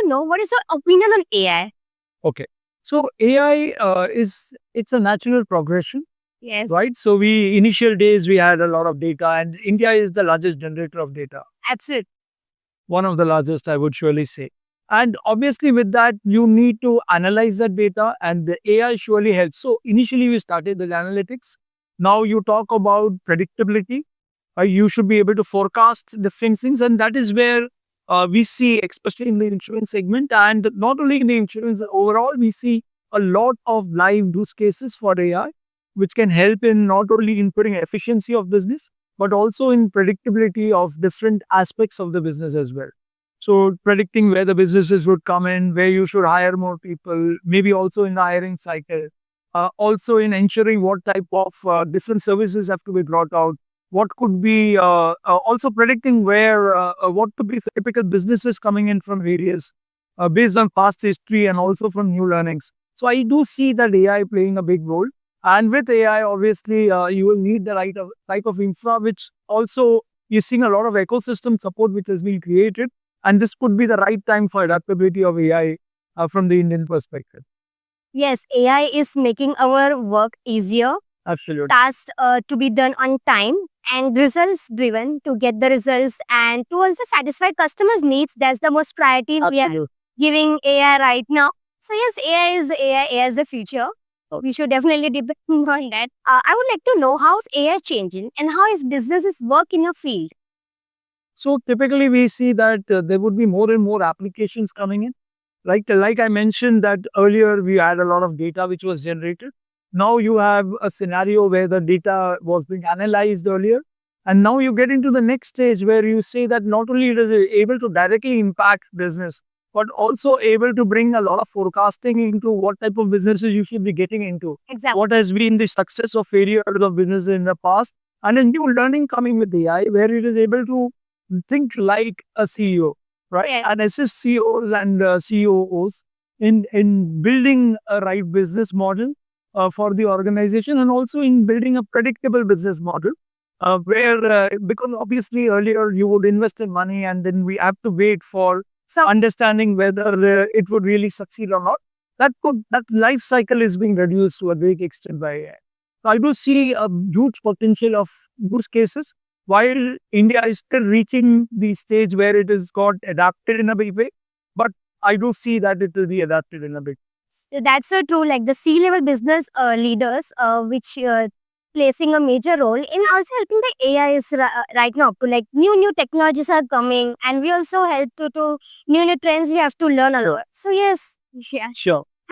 to know what is your opinion on AI? Okay. So AI it's a natural progression, Yes, right? So we initial days we had a lot of data, and India is the largest generator of data, absolutely. one of the largest, I would surely say. And obviously, with that, you need to analyze that data, and the AI surely helps. So initially, we started with analytics. Now you talk about predictability. You should be able to forecast different things, and that is where we see, especially in the insurance segment, and not only in the insurance overall, we see a lot of live use cases for AI, which can help in not only improving efficiency of business, but also in predictability of different aspects of the business as well. So predicting where the businesses would come in, where you should hire more people, maybe also in the hiring cycle, also in ensuring what type of different services have to be brought out, what could be also predicting where what could be typical businesses coming in from various based on past history and also from new learnings. So I do see that AI playing a big role. And with AI, obviously, you will need the right of, type of infra, which also you're seeing a lot of ecosystem support which has been created. And this could be the right time for adaptability of AI from the Indian perspective. Yes, AI is making our work easier, Absolutely. tasks to be done on time, and results driven to get the results and to also satisfy customers' needs. That's the most priority we are Absolutely. giving AI right now. So yes, AI is the future. So we should definitely depend on that. I would like to know how is AI changing and how is businesses work in your field. So typically we see that there would be more and more applications coming in. Like I mentioned that earlier we had a lot of data which was generated. Now you have a scenario where the data was being analyzed earlier. And now you get into the next stage where you say that not only it is able to directly impact business, but also able to bring a lot of forecasting into what type of businesses you should be getting into. Exactly. What has been the success of areas of business in the past, and a new learning coming with AI where it is able to think like a CEO, right? Yes. And assist CEOs and COOs in building a right business model for the organization, and also in building a predictable business model where because obviously earlier you would invest in money and then we have to wait for So understanding whether it would really succeed or not. That life cycle is being reduced to a big extent by AI. So I do see a huge potential of use cases, while India is still reaching the stage where it is got adapted in a big way. But I do see that it will be adapted in a big. that's so true. Like the C-level business leaders, which placing a major role in also helping the AI is right now to like new technologies are coming, and we also help to new trends we have to learn a lot. So yes, yeah. Sure.